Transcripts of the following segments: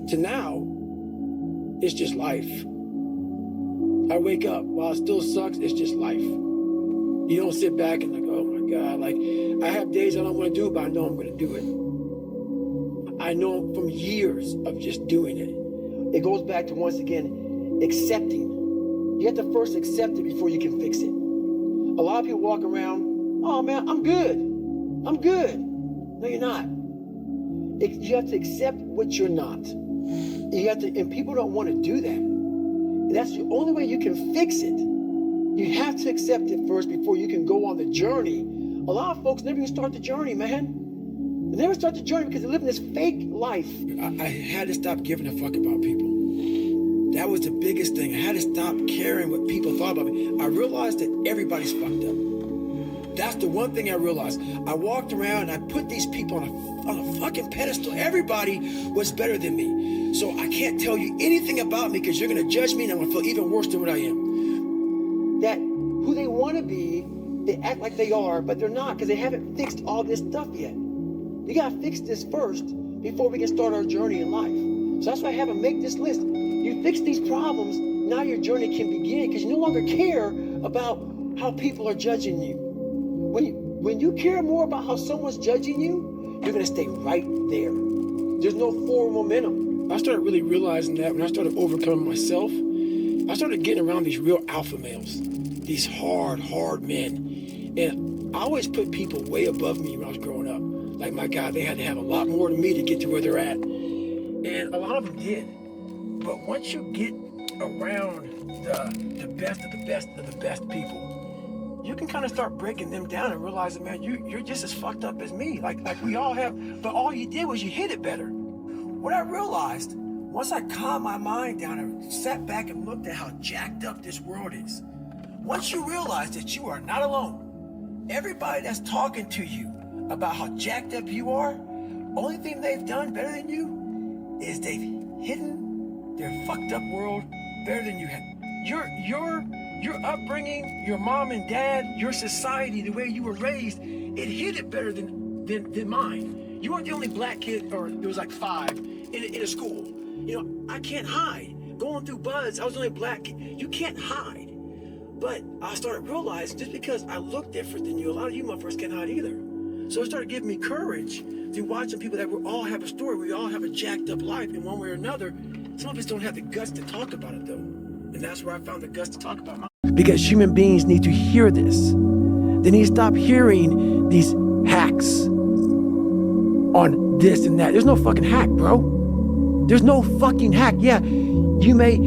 to now, it's just life. I wake up, while it still sucks, it's just life. You don't sit back and like, oh my God, like I have days I don't want to do it, but I know I'm going to do it. I know from years of just doing it. It goes back to, once again, accepting. You have to first accept it before you can fix it. A lot of people walk around, oh man, I'm good. I'm good. No, you're not. You have to accept what you're not. You have to, and people don't want to do that. And that's the only way you can fix it. You have to accept it first before you can go on the journey. A lot of folks never even start the journey, man. They never start the journey because they're living this fake life. I had to stop giving a fuck about people. That was the biggest thing. I had to stop caring what people thought about me. I realized that everybody's fucked up. That's the one thing I realized. I walked around and I put these people on a fucking pedestal. Everybody was better than me. So I can't tell you anything about me because you're going to judge me and I'm going to feel even worse than what I am. That who they want to be, they act like they are, but they're not because they haven't fixed all this stuff yet. You got to fix this first before we can start our journey in life. So that's why I have them make this list. You fix these problems, now your journey can begin because you no longer care about how people are judging you. When you care more about how someone's judging you, you're going to stay right there. There's no forward momentum. I started really realizing that when I started overcoming myself, I started getting around these real alpha males, these hard men. And I always put people way above me when I was growing up. Like, my God, they had to have a lot more than me to get to where they're at. And a lot of them did. But once you get around the best of the best of the best people, you can kind of start breaking them down and realizing, man, you're just as fucked up as me. Like we all have, but all you did was you hit it better. What I realized, once I calmed my mind down and sat back and looked at how jacked up this world is, once you realize that you are not alone, everybody that's talking to you about how jacked up you are, only thing they've done better than you is they've hidden their fucked up world better than you have. Your upbringing, your mom and dad, your society, the way you were raised, it hid it better than mine. You weren't the only black kid, or there was like 5 in a school. You know, I can't hide. Going through buds, I was the only black kid. You can't hide. But I started realizing, just because I look different than you, a lot of you motherfuckers can't hide either. So it started giving me courage through watching people that we all have a story. We all have a jacked up life in one way or another. Some of us don't have the guts to talk about it though. And that's where I found the guts to talk about mine. Because human beings need to hear this. They need to stop hearing these hacks on this and that. There's no fucking hack, bro. There's no fucking hack. Yeah, you may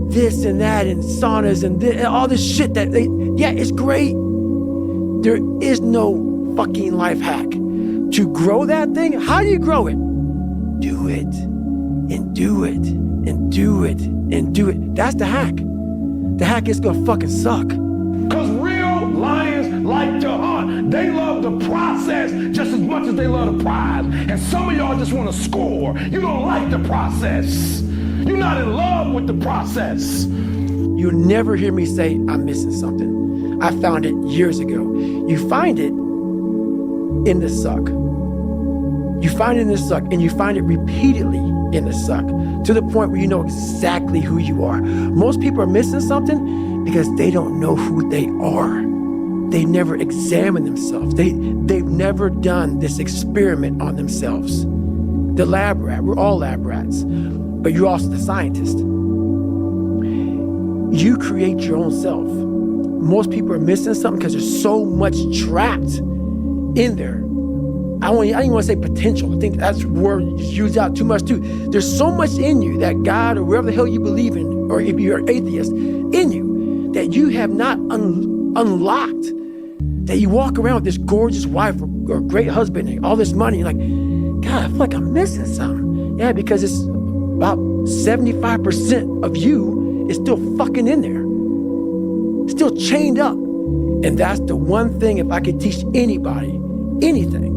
this and that and saunas and this, all this shit that yeah, it's great. There is no fucking life hack. To grow that thing, how do you grow it? Do it and do it and do it and do it. That's the hack. The hack is gonna fucking suck. Cause real lions like to hunt. They love the process just as much as they love the prize. And some of y'all just want to score. You don't like the process. You're not in love with the process. You'll never hear me say I'm missing something. I found it years ago. You find it in the suck. You find it in the suck, and you find it repeatedly in the suck, to the point where you know exactly who you are. Most people are missing something because they don't know who they are. They never examine themselves. They've never done this experiment on themselves. The lab rat, we're all lab rats, but you're also the scientist. You create your own self. Most people are missing something because there's so much trapped in there. I don't even want to say potential. I think that's a word used out too much too. There's so much in you that God, or wherever the hell you believe in, or if you're an atheist, in you that you have not unlocked. That you walk around with this gorgeous wife or great husband and all this money, and like, God, I feel like I'm missing something. Yeah, because it's about 75% of you is still fucking in there, still chained up. And that's the one thing, if I could teach anybody anything,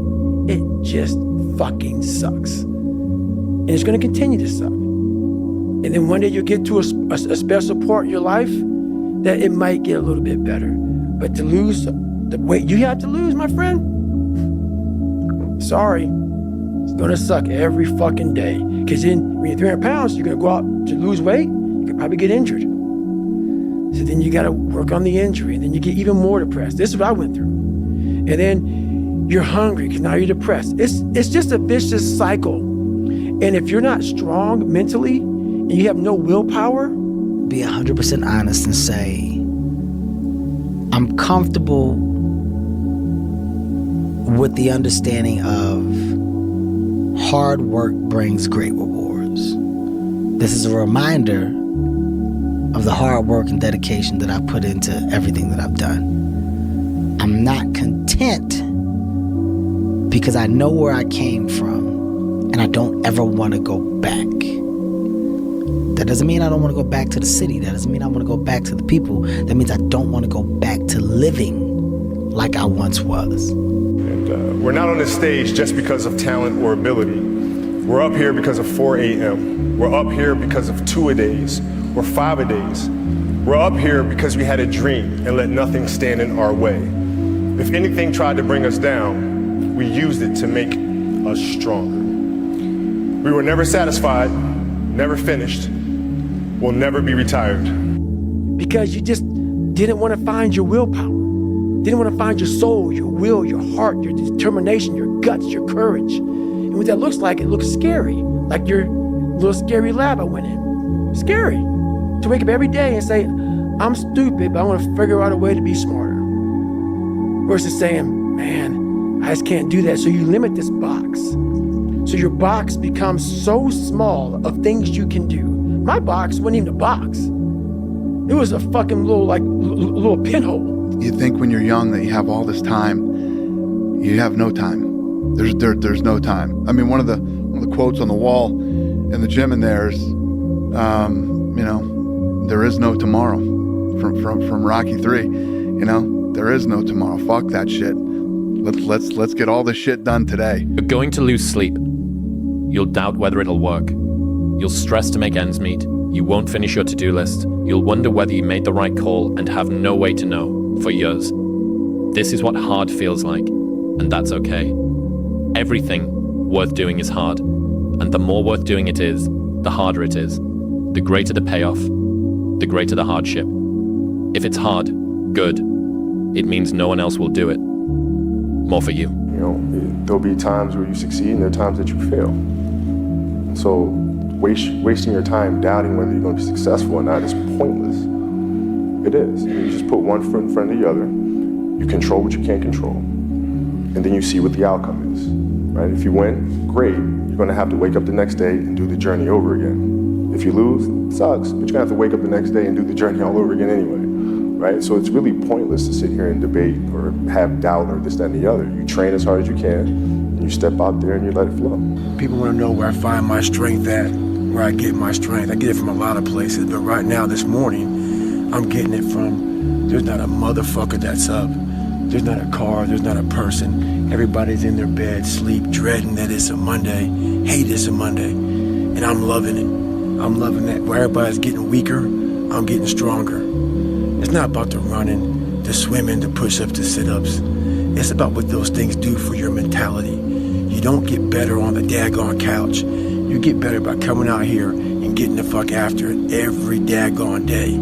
it just fucking sucks. And it's going to continue to suck. And then one day you'll get to a special part in your life that it might get a little bit better. But to lose the weight you have to lose, my friend, sorry. It's gonna suck every fucking day. Because then when you're 300 pounds, you're gonna go out to lose weight, you could probably get injured. So then you gotta work on the injury, and then you get even more depressed. This is what I went through. And then you're hungry, because now you're depressed. It's just a vicious cycle. And if you're not strong mentally, and you have no willpower, be 100% honest and say, I'm comfortable with the understanding of hard work brings great rewards. This is a reminder of the hard work and dedication that I put into everything that I've done. I'm not content because I know where I came from and I don't ever want to go back. That doesn't mean I don't want to go back to the city. That doesn't mean I want to go back to the people. That means I don't want to go back to living like I once was. And we're not on this stage just because of talent or ability. We're up here because of 4 a.m. We're up here because of 2-a-days or 5-a-days. We're up here because we had a dream and let nothing stand in our way. If anything tried to bring us down, we used it to make us stronger. We were never satisfied, never finished, will never be retired. Because you just didn't want to find your willpower. Didn't want to find your soul, your will, your heart, your determination, your guts, your courage. And what that looks like, it looks scary. Like your little scary lab I went in. Scary. To wake up every day and say, I'm stupid, but I want to figure out a way to be smarter. Versus saying, man, I just can't do that. So you limit this box. So your box becomes so small of things you can do. My box wasn't even a box. It was a fucking little pinhole. You think when you're young that you have all this time. You have no time. There's no time. I mean, one of the quotes on the wall in the gym in there is, there is no tomorrow, from Rocky 3. There is no tomorrow. Fuck that shit. Let's get all this shit done today. You're going to lose sleep. You'll doubt whether it'll work. You'll stress to make ends meet. You won't finish your to-do list. You'll wonder whether you made the right call and have no way to know for years. This is what hard feels like, and that's okay. Everything worth doing is hard, and the more worth doing it is, the harder it is. The greater the payoff, the greater the hardship. If it's hard, good. It means no one else will do it. More for you. There'll be times where you succeed and there are times that you fail. So wasting your time doubting whether you're going to be successful or not is pointless. It is. You just put one foot in front of the other. You control what you can't control. And then you see what the outcome is. Right? If you win, great. You're going to have to wake up the next day and do the journey over again. If you lose, it sucks, but you're going to have to wake up the next day and do the journey all over again anyway. Right? So it's really pointless to sit here and debate or have doubt or this, that, and the other. You train as hard as you can, and you step out there and you let it flow. People want to know where I find my strength at, where I get my strength. I get it from a lot of places, but right now, this morning, I'm getting it from, there's not a motherfucker that's up. There's not a car, there's not a person. Everybody's in their bed, sleep, dreading that it's a Monday, hate it's a Monday, and I'm loving it. I'm loving that. Where everybody's getting weaker, I'm getting stronger. It's not about the running, the swimming, the push-ups, the sit-ups. It's about what those things do for your mentality. You don't get better on the daggone couch. You get better by coming out here and getting the fuck after it every daggone day.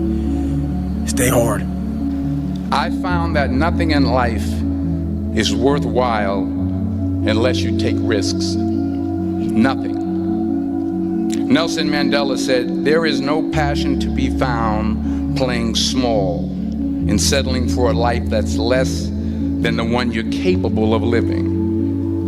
Stay hard. I found that nothing in life is worthwhile unless you take risks. Nothing. Nelson Mandela said, "There is no passion to be found playing small and settling for a life that's less than the one you're capable of living."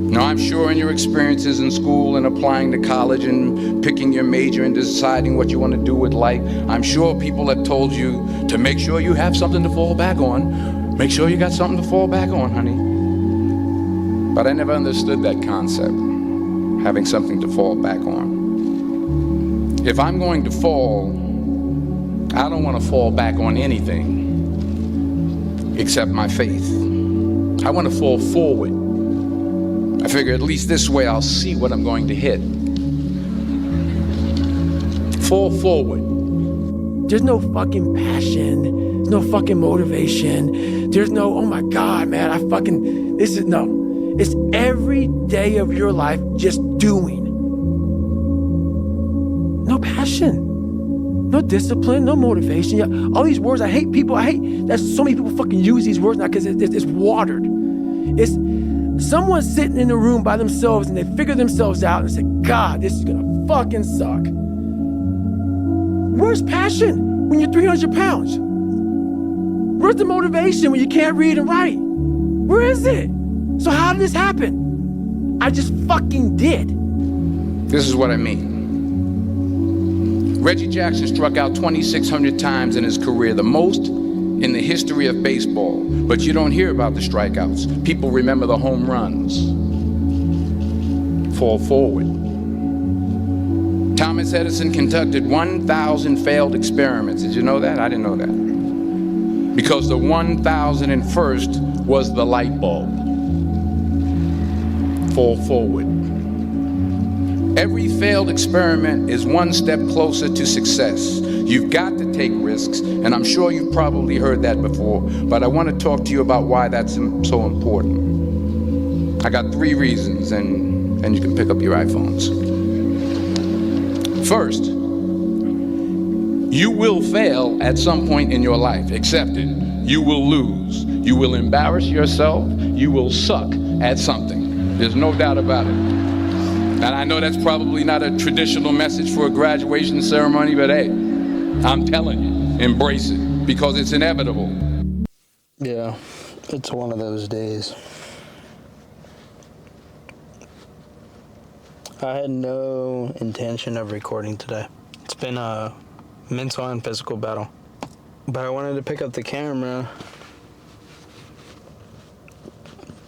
Now, I'm sure in your experiences in school and applying to college and picking your major and deciding what you want to do with life, I'm sure people have told you to make sure you have something to fall back on. Make sure you got something to fall back on, honey. But I never understood that concept, having something to fall back on. If I'm going to fall, I don't want to fall back on anything except my faith. I want to fall forward. I figure at least this way I'll see what I'm going to hit. Fall forward. There's no fucking passion. There's no fucking motivation. There's no, oh my God, man, no. It's every day of your life just doing. No passion. No discipline, no motivation. Yeah, all these words, I hate that so many people fucking use these words now because it's watered. It's someone sitting in a room by themselves and they figure themselves out and say, God, this is gonna fucking suck. Where's passion when you're 300 pounds? Where's the motivation when you can't read and write? Where is it? So how did this happen? I just fucking did. This is what I mean. Reggie Jackson struck out 2,600 times in his career, the most in the history of baseball. But you don't hear about the strikeouts. People remember the home runs. Fall forward. Thomas Edison conducted 1,000 failed experiments. Did you know that? I didn't know that. Because the 1,001st was the light bulb. Fall forward. Every failed experiment is one step closer to success. You've got to take risks, and I'm sure you've probably heard that before, but I want to talk to you about why that's so important. I got 3 reasons, and you can pick up your iPhones. First, you will fail at some point in your life. Accept it. You will lose. You will embarrass yourself. You will suck at something. There's no doubt about it. And I know that's probably not a traditional message for a graduation ceremony, but hey, I'm telling you, embrace it, because it's inevitable. Yeah, it's one of those days. I had no intention of recording today. It's been a mental and physical battle. But I wanted to pick up the camera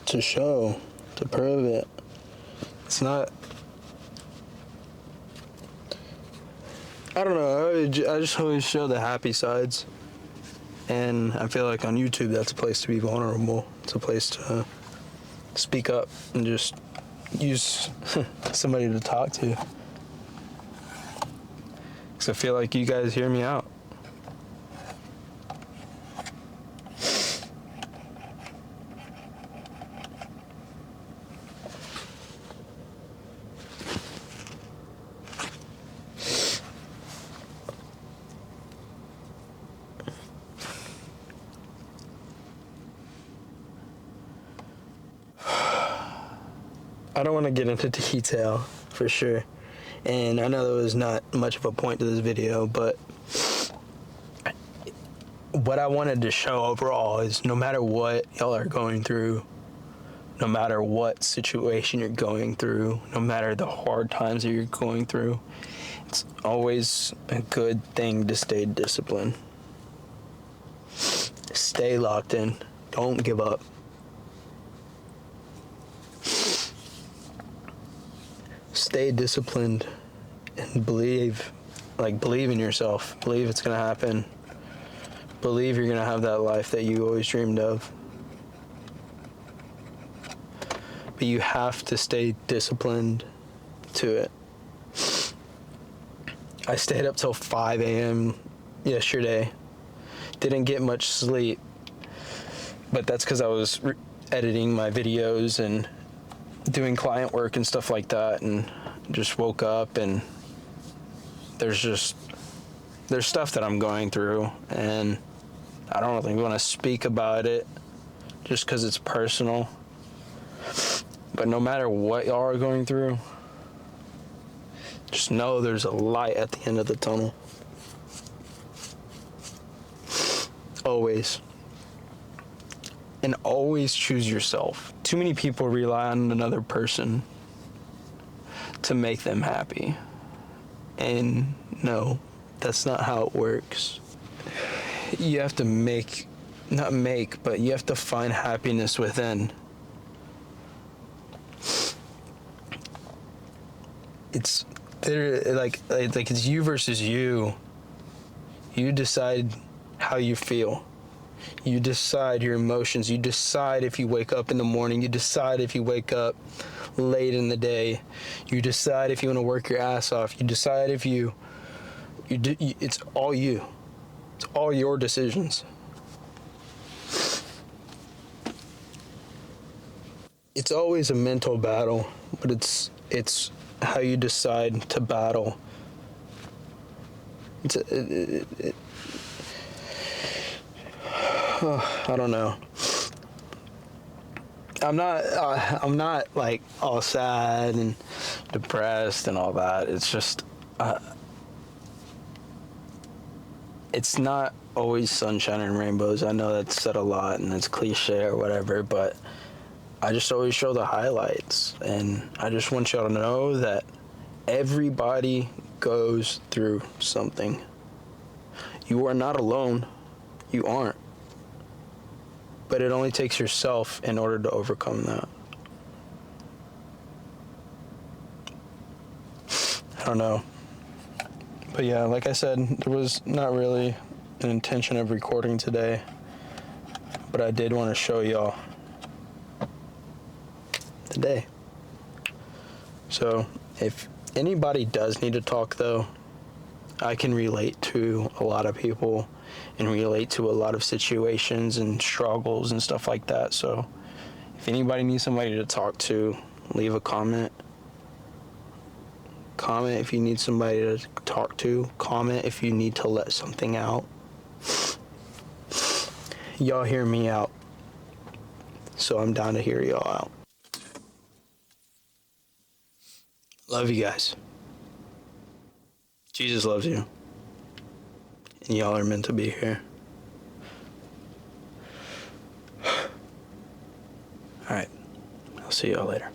to show, to prove it. It's not... I don't know, I just always show the happy sides. And I feel like on YouTube, that's a place to be vulnerable. It's a place to speak up and just use somebody to talk to. Because I feel like you guys hear me out. I don't want to get into detail, for sure. And I know there was not much of a point to this video, but what I wanted to show overall is no matter what y'all are going through, no matter what situation you're going through, no matter the hard times that you're going through, it's always a good thing to stay disciplined. Stay locked in. Don't give up. Stay disciplined and believe in yourself. Believe it's gonna happen. Believe you're gonna have that life that you always dreamed of. But you have to stay disciplined to it. I stayed up till 5 a.m. yesterday. Didn't get much sleep, but that's because I was editing my videos and doing client work and stuff like that, and just woke up and there's stuff that I'm going through, and I don't really want to speak about it just because it's personal. But no matter what y'all are going through, just know there's a light at the end of the tunnel. Always. And always choose yourself. Too many people rely on another person to make them happy. And no, that's not how it works. You have to but you have to find happiness within. It's like it's you versus you. You decide how you feel. You decide your emotions. You decide if you wake up in the morning. You decide if you wake up late in the day. You decide if you want to work your ass off. You decide if it's all you. It's all your decisions. it's always a mental battle, but it's how you decide to battle. I don't know. I'm not like all sad and depressed and all that. It's just, it's not always sunshine and rainbows. I know that's said a lot and it's cliche or whatever, but I just always show the highlights. And I just want y'all to know that everybody goes through something. You are not alone. You aren't. But it only takes yourself in order to overcome that. I don't know. But yeah, like I said, there was not really an intention of recording today, but I did want to show y'all today. So if anybody does need to talk though, I can relate to a lot of people and relate to a lot of situations and struggles and stuff like that. So if anybody needs somebody to talk to, leave a comment. Comment if you need somebody to talk to. Comment if you need to let something out. Y'all hear me out. So I'm down to hear y'all out. Love you guys. Jesus loves you. And y'all are meant to be here. All right. I'll see y'all later.